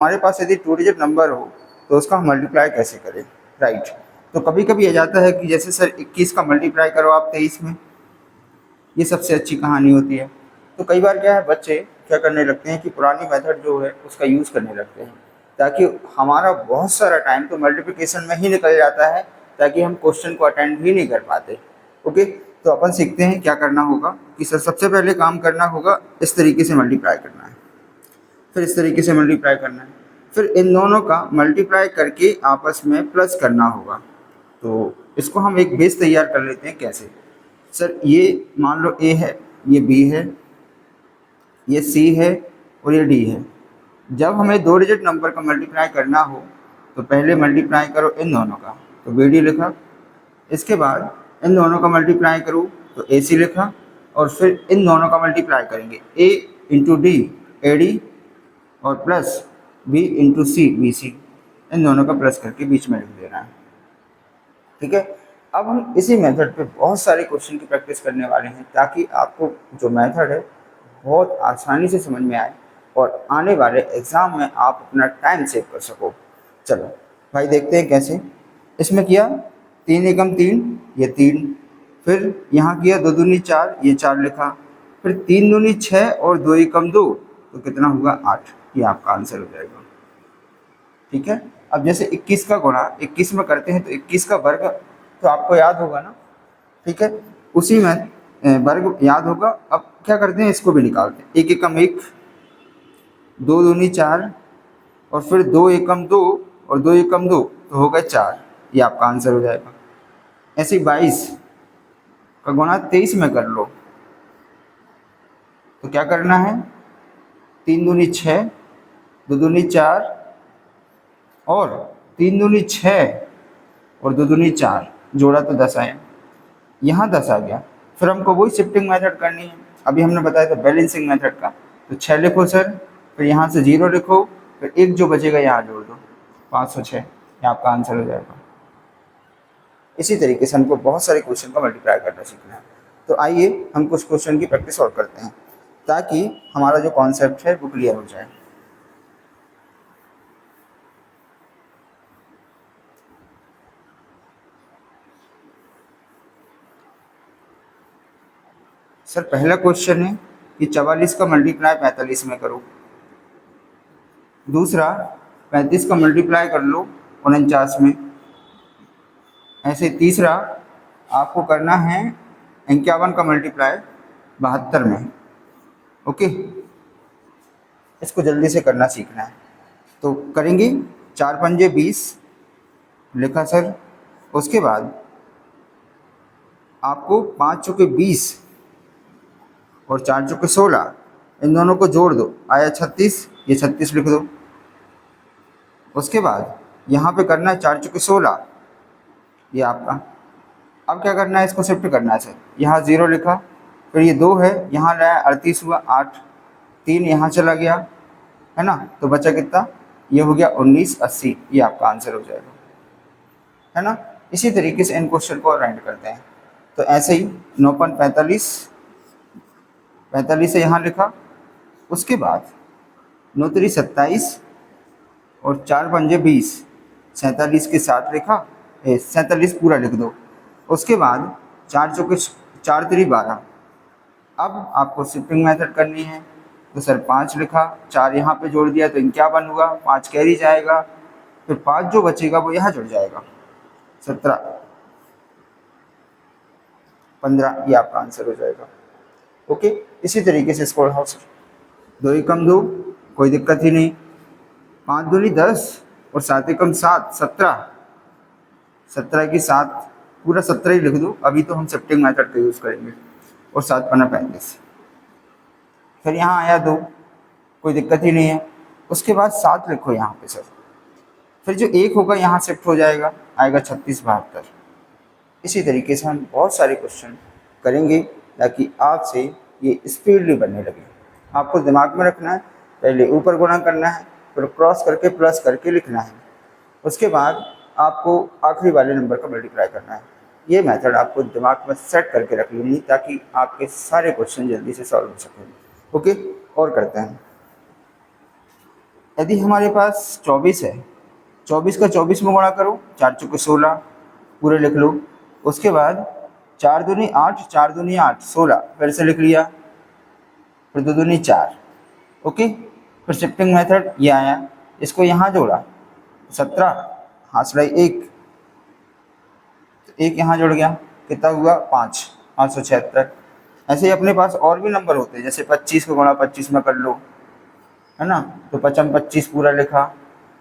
हमारे पास यदि 2 digit number हो तो उसका हम मल्टीप्लाई कैसे करें, राइट। तो कभी कभी आ जाता है कि जैसे सर 21 का मल्टीप्लाई करो आप 23 में, ये सबसे अच्छी कहानी होती है। तो कई बार क्या है, बच्चे क्या करने लगते हैं कि पुरानी मेथड जो है उसका यूज़ करने लगते हैं, ताकि हमारा बहुत सारा टाइम तो मल्टीप्लिकेशन में ही निकल जाता है, ताकि हम क्वेश्चन को अटेंड ही नहीं कर पाते। ओके, तो अपन सीखते हैं क्या करना होगा कि सर सबसे पहले काम करना होगा इस तरीके से मल्टीप्लाई करना है, फिर इस तरीके से मल्टीप्लाई करना है, फिर इन दोनों का मल्टीप्लाई करके आपस में प्लस करना होगा। तो इसको हम एक बेस तैयार कर लेते हैं। कैसे सर, ये मान लो ए है, ये बी है, ये सी है और ये डी है। जब हमें 2 डिजिट नंबर का मल्टीप्लाई करना हो तो पहले मल्टीप्लाई करो इन दोनों का, तो बी डी लिखा। इसके बाद इन दोनों का मल्टीप्लाई करूँ तो ए सी लिखा, और फिर इन दोनों का मल्टीप्लाई करेंगे A into D A D, और plus B into C B C, इन दोनों का प्लस करके बीच में लिख देना है। ठीक है, अब हम इसी मेथड पे बहुत सारे क्वेश्चन की प्रैक्टिस करने वाले हैं, ताकि आपको जो मेथड है बहुत आसानी से समझ में आए और आने वाले एग्ज़ाम में आप अपना टाइम सेव कर सको। चलो भाई देखते हैं कैसे। इसमें किया 3 एकम 3, ये 3, फिर यहाँ किया 2 दूनी 4, ये 4 लिखा, फिर 3 दूनी 6 और 2 एकम 2, तो कितना होगा 8, ये आपका आंसर हो जाएगा। ठीक है, अब जैसे 21 का गुणा 21 में करते हैं तो 21 का वर्ग तो आपको याद होगा ना। ठीक है, उसी में वर्ग याद होगा। अब क्या करते हैं, इसको भी निकालते हैं। 1 एकम 1, 2 दूनी 4, और फिर 2 एकम 2 और 2 एकम 2, तो हो गए 4, ये आपका आंसर हो जाएगा। ऐसे 22 का गुणा 23 में कर लो, तो क्या करना है, 3 दूनी 6, 2 दूनी 4, और 3 दूनी 6 और 2 दूनी 4, जोड़ा तो 10 आया, यहाँ 10 आ गया। फिर हमको वही शिफ्टिंग मेथड करनी है, अभी हमने बताया था बैलेंसिंग मेथड का। तो 6 लिखो सर, फिर यहाँ से 0 लिखो, फिर 1 जो बचेगा यहाँ जोड़ दो, 506, ये आपका आंसर हो जाएगा। इसी तरीके से हमको बहुत सारे क्वेश्चन का मल्टीप्लाई करना सीखना है। तो आइए हम कुछ क्वेश्चन की प्रैक्टिस और करते हैं, ताकि हमारा जो कॉन्सेप्ट है वो क्लियर हो जाए। सर पहला क्वेश्चन है कि 44 का मल्टीप्लाई 45 में करो। दूसरा, 35 का मल्टीप्लाई कर लो 49 में। ऐसे तीसरा, आपको करना है 51 का मल्टीप्लाई 72 में। ओके, इसको जल्दी से करना सीखना है, तो करेंगे। 4 पंजे 20 लिखा सर। उसके बाद आपको 5 चौके 20 और 4 चौके 16, इन दोनों को जोड़ दो, आया 36, ये 36 लिख दो। उसके बाद यहाँ पे करना है 4 चौके 16, ये आपका। अब क्या करना है, इसको शिफ्ट करना है सर। यहाँ 0 लिखा, फिर ये 2 है, यहाँ लाया 38 हुआ 8, 3 यहाँ चला गया, है ना, तो बचा कितना, ये हो गया 1980, ये आपका आंसर हो जाएगा, है ना। इसी तरीके से इन क्वेश्चन को अरेंज करते हैं। तो ऐसे ही 9 45, 45 से यहाँ लिखा। उसके बाद 9 3 27 और 4 पंजे 20, 47 के साथ लिखा, 47 पूरा लिख दो। उसके बाद 4 चौके 4 3 12। अब आपको शिफ्टिंग मेथड करनी है, तो सर 5 लिखा, 4 यहाँ पे जोड़ दिया तो 51 हुआ, 5 कैरी जाएगा, फिर 5 जो बचेगा वो यहाँ जुड़ जाएगा, 17 15, ये आपका आंसर हो जाएगा। ओके, इसी तरीके से इसको बढ़ाओ सर। 2 एकम 2, कोई दिक्कत ही नहीं। 5 दूनी 10 और 7 एकम 7, 17, 17 की 7, पूरा 17 ही लिख दो, अभी तो हम शिफ्टिंग मेथड का यूज़ करेंगे। और 7 पन्ना 35, फिर यहाँ आया 2, कोई दिक्कत ही नहीं है। उसके बाद 7 लिखो यहाँ पे सर, फिर जो 1 होगा यहाँ शिफ्ट हो जाएगा, आएगा 36 72। इसी तरीके से हम बहुत सारे क्वेश्चन करेंगे, ताकि आपसे ये स्पीडली बनने लगे। आपको दिमाग में रखना है, पहले ऊपर गुणा करना है, फिर क्रॉस करके प्लस करके लिखना है, उसके बाद आपको आखिरी वाले नंबर का मल्टीप्लाई करना है। ये मेथड आपको दिमाग में सेट करके रख लेनी, ताकि आपके सारे क्वेश्चन जल्दी से सॉल्व हो सकें। ओके, और करते हैं। यदि हमारे पास 24 है, 24 का 24 में गुणा करो, 4 चौके 16 पूरे लिख लो। उसके बाद 4 दूनी 8, 4 दूनी 8, 16 फिर से लिख लिया, फिर 2 दूनी 4। ओके, फिर शिफ्टिंग मेथड ये आया, इसको यहाँ जोड़ा 17, हाथ लड़ाई 1, तो 1 यहाँ जुड़ गया, कितना हुआ 5, 576। ऐसे ही अपने पास और भी नंबर होते हैं, जैसे 25 को गुणा 25 में कर लो, है ना, तो 55 25 पूरा लिखा।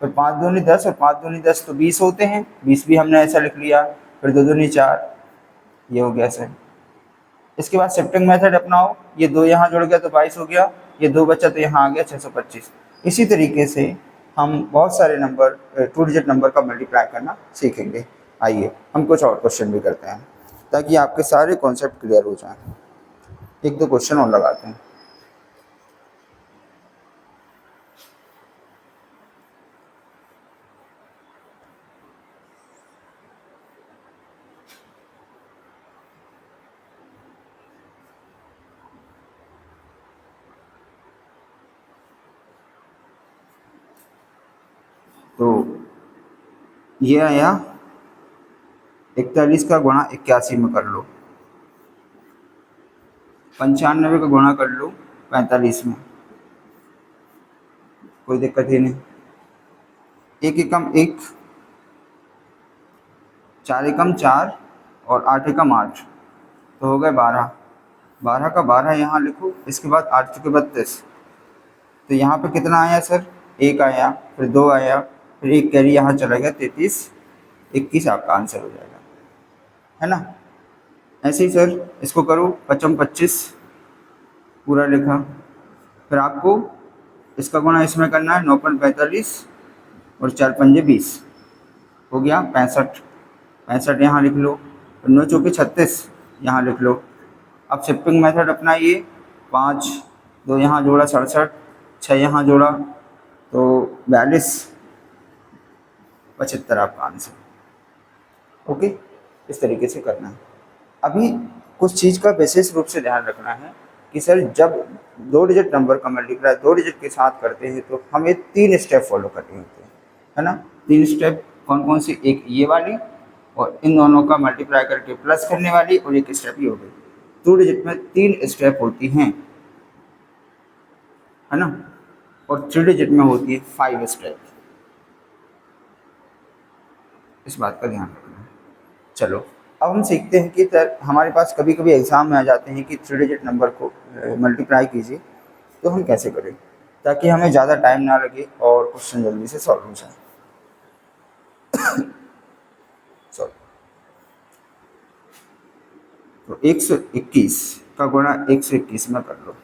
फिर 5 दूनी 10 और 5 दूनी 10 तो 20 होते हैं, 20 भी हमने ऐसा लिख लिया। फिर 2 दूनी 4, ये हो गया सर। इसके बाद शिफ्टिंग मेथड अपनाओ, ये 2 यहाँ जुड़ गया तो 22 हो गया, ये 2 बचा तो यहाँ आ गया 625। इसी तरीके से हम बहुत सारे नंबर 2 डिजिट नंबर का मल्टीप्लाई करना सीखेंगे। आइए हम कुछ और क्वेश्चन भी करते हैं ताकि आपके सारे कॉन्सेप्ट क्लियर हो जाएं। एक दो क्वेश्चन और लगाते हैं। तो ये आया 41 का गुणा 81 में कर लो, 95 का गुणा कर लो 45 में, कोई दिक्कत ही नहीं। 1 एकम 1, 4 एकम 4 और 8 एकम 8, तो हो गए 12। 12 का 12 यहाँ लिखो, इसके बाद 8 चौके 32, तो यहाँ पे कितना आया सर, 1 आया, फिर 2 आया, फिर 1 कैरी यहाँ चला गया, 33, 21 आपका आंसर हो जाएगा, है ना। ऐसे ही सर इसको करो, 55 25 पूरा लिखा, फिर आपको इसका गुणा इसमें करना है, 9 45 और 4 पंजे 20, हो गया 65। 65 यहाँ लिख लो, 9 चौके 36 यहाँ लिख लो। अब शिफ्टिंग मेथड अपनाइए, 5 2 यहाँ जोड़ा 67, 6 यहाँ जोड़ा तो 42, 75 आपका आंसर। ओके, इस तरीके से करना है। अभी कुछ चीज़ का विशेष रूप से ध्यान रखना है कि सर जब 2 डिजिट नंबर का मल्टीप्लाई 2 डिजिट के साथ करते हैं तो हमें 3 स्टेप फॉलो करने होते हैं, है ना। 3 स्टेप कौन कौन सी, एक ये वाली और इन दोनों का मल्टीप्लाई करके प्लस करने वाली, और एक स्टेप ये हो गई। 2 डिजिट में 3 स्टेप होती हैं, है ना, और 3 डिजिट में होती है 5 स्टेप। इस बात का ध्यान रखना है। चलो अब हम सीखते हैं कि सर हमारे पास कभी कभी एग्ज़ाम में आ जाते हैं कि 3 डिजिट नंबर को मल्टीप्लाई कीजिए, तो हम कैसे करें ताकि हमें ज़्यादा टाइम ना लगे और क्वेश्चन जल्दी से सॉल्व हो जाए। सॉल्व तो 121 का गुणा 121 में कर लो।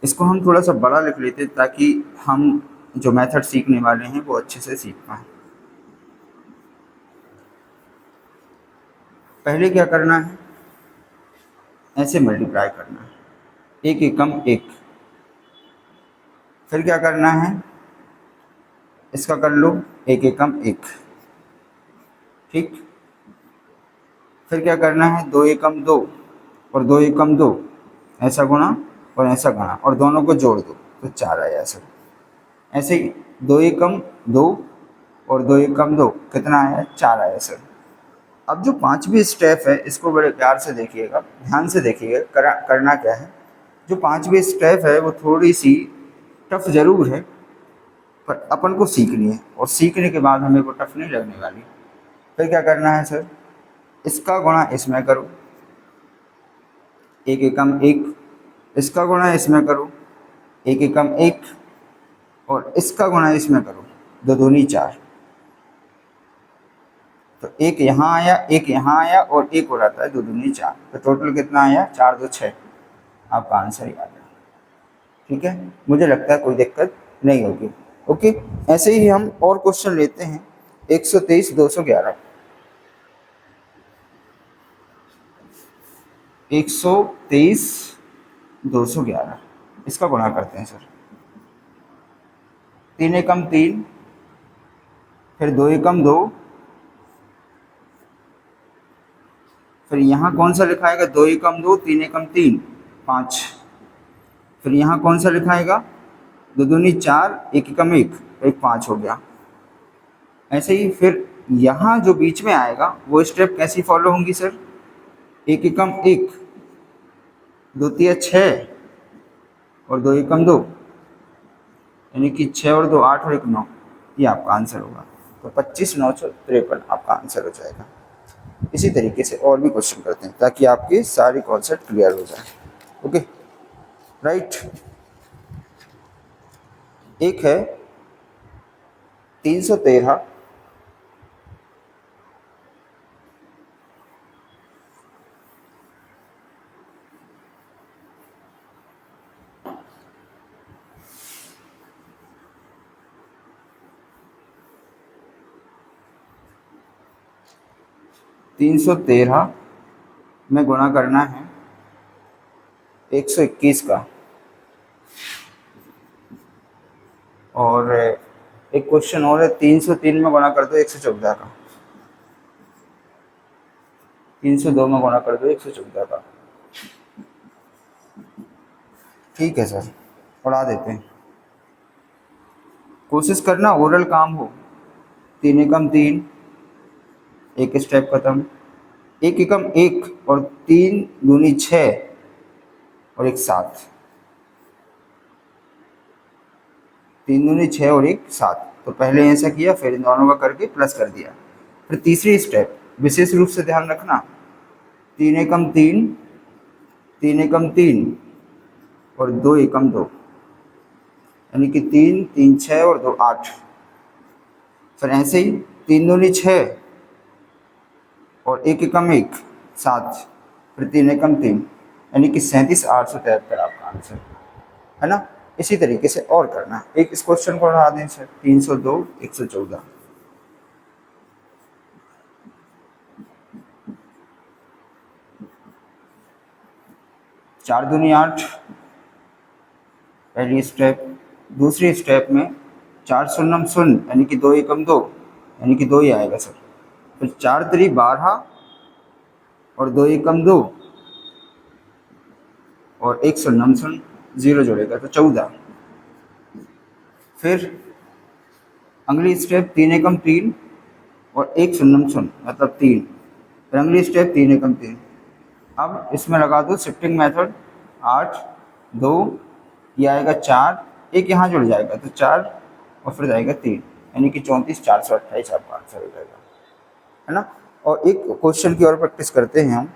इसको हम थोड़ा सा बड़ा लिख लेते हैं ताकि हम जो मेथड सीखने वाले हैं वो अच्छे से सीख पाएँ। पहले क्या करना है, ऐसे मल्टीप्लाई करना है, 1 एकम 1। फिर क्या करना है, इसका कर लो 1 एकम 1, ठीक। फिर क्या करना है, 2 एकम 2 और 2 एकम 2, ऐसा गुणा और ऐसा गुणा और दोनों को जोड़ दो तो 4 आया सर। ऐसे ही 2 एकम 2 और 2 एकम 2 कितना आया, 4 आया सर। अब जो 5वीं स्टेप है इसको बड़े प्यार से देखिएगा, ध्यान से देखिएगा, करना क्या है। जो 5वीं स्टेप है वो थोड़ी सी टफ ज़रूर है, पर अपन को सीखनी है और सीखने के बाद हमें वो टफ नहीं लगने वाली। फिर क्या करना है सर, इसका गुणा इसमें करो, 1 एकम 1, इसका गुणा इसमें करो 1 एकम 1 और इसका गुणा इसमें करो 2 दूनी 4, तो 1 यहाँ आया, 1 यहाँ आया और 1 हो जाता है 2 दूनी 4, तो टोटल कितना आया, 4 2 6, आपका आंसर ही आ गया। ठीक है, मुझे लगता है कोई दिक्कत नहीं होगी। ओके, ऐसे ही हम और क्वेश्चन लेते हैं। 123 211, 123 211, इसका गुणा करते हैं सर। 3 एकम 3, फिर 2 एकम 2, फिर यहाँ कौन सा लिखाएगा, 2 एकम 2, 3 एकम 3 5, फिर यहाँ कौन सा लिखाएगा दो दूनी 4, एक एकम 1, एक 5 हो गया। ऐसे ही फिर यहाँ जो बीच में आएगा वो स्टेप कैसी फॉलो होंगी सर? एक एकम 1, दो तिया 6 और दो एकम 2, यानी कि 6 और 2 8 और 1 9, ये आपका आंसर होगा। तो 25,953 आपका आंसर हो जाएगा। इसी तरीके से और भी क्वेश्चन करते हैं ताकि आपके सारे कॉन्सेप्ट क्लियर हो जाए। Okay, right. एक है 313, में गुणा करना है 121 का। और एक क्वेश्चन और है 303 में गुणा कर दो 114 का। 302 में गुणा कर दो 114 का। ठीक है सर, उड़ा देते हैं। कोशिश करना ओरल काम हो। 3 एकम 3, एक स्टेप खत्म। 1 एकम 1 और 3 दूनी 6 और एक 7। 3 दूनी 6 और एक 7। तो पहले ऐसा किया, फिर इन दोनों का करके प्लस कर दिया। फिर तीसरी स्टेप विशेष रूप से ध्यान रखना, 3 एकम 3, 3 एकम 3 और 2 एकम 2, यानी कि 3 3 6 और 2 8। फिर ऐसे ही 3 दूनी 6 और 1 एकम 1 7, फिर 3 एकम 3, यानी कि 37,873 आपका आंसर है ना। इसी तरीके से और करना। एक इस क्वेश्चन को उड़ा दें सर, 302 114। चार दूनी 8 पहली स्टेप। दूसरी स्टेप में 4 शून्यम 0, यानी कि 2 एकम 2, यानी कि 2 ही आएगा सर। फिर 4 3 12 और 2 एकम 2 और 1 शून्यम 0, 0 जोड़ेगा तो 14। फिर अगली स्टेप 3 एकम 3 और 1 शून्यम 0 मतलब 3। फिर अगली स्टेप 3 एकम 3। अब इसमें लगा दो शिफ्टिंग मेथड, 8 2, ये आएगा 4, एक यहाँ जुड़ जाएगा तो 4 और फिर जाएगा 3, यानी कि 34,428 आपका आंसर हो जाएगा, है ना। और एक क्वेश्चन की और प्रैक्टिस करते हैं हम।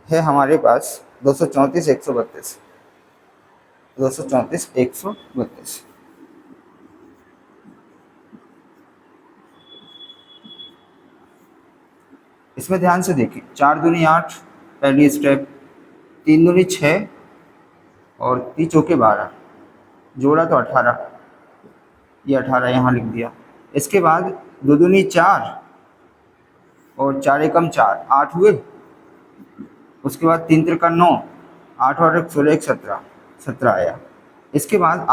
है हमारे पास 234 132, 234 132। इसमें ध्यान से देखिए, 4 दूनी 8 पहली स्टेप, 3 दूनी 6 और 3 चौके 12, जोड़ा तो 18, ये 18 यहाँ लिख दिया। इसके बाद 2 दूनी 4 और 4 एकम 4 8 हुए। उसके बाद 3 त्रिका 9, 8 और 1 16 1 17, 17 आया। इसके बाद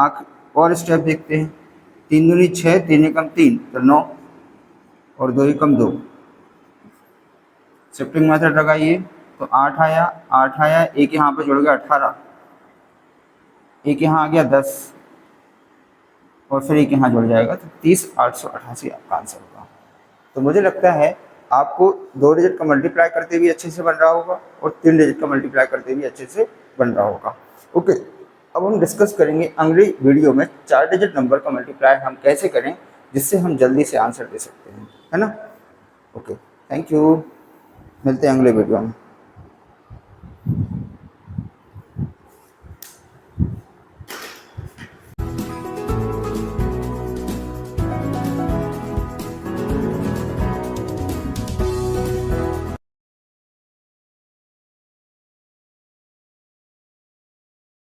और स्टेप देखते हैं, 3 दूनी 6 3 एकम 3 तो 9 और 2 एकम 2। शिफ्टिंग मेथड लगाइए तो 8 आया, 8 आया, एक यहाँ पे जुड़ गया 18, एक यहाँ आ गया 10 और फिर एक यहाँ जुड़ जाएगा तो 30,888 आपका आंसर होगा। तो मुझे लगता है आपको 2 डिजिट का मल्टीप्लाई करते भी अच्छे से बन रहा होगा और 3 डिजिट का मल्टीप्लाई करते भी अच्छे से बन रहा होगा। ओके, अब हम डिस्कस करेंगे अगली वीडियो में 4 डिजिट नंबर का मल्टीप्लाई हम कैसे करें जिससे हम जल्दी से आंसर दे सकते हैं, है ना। ओके, थैंक यू, मिलते हैं अगले वीडियो में।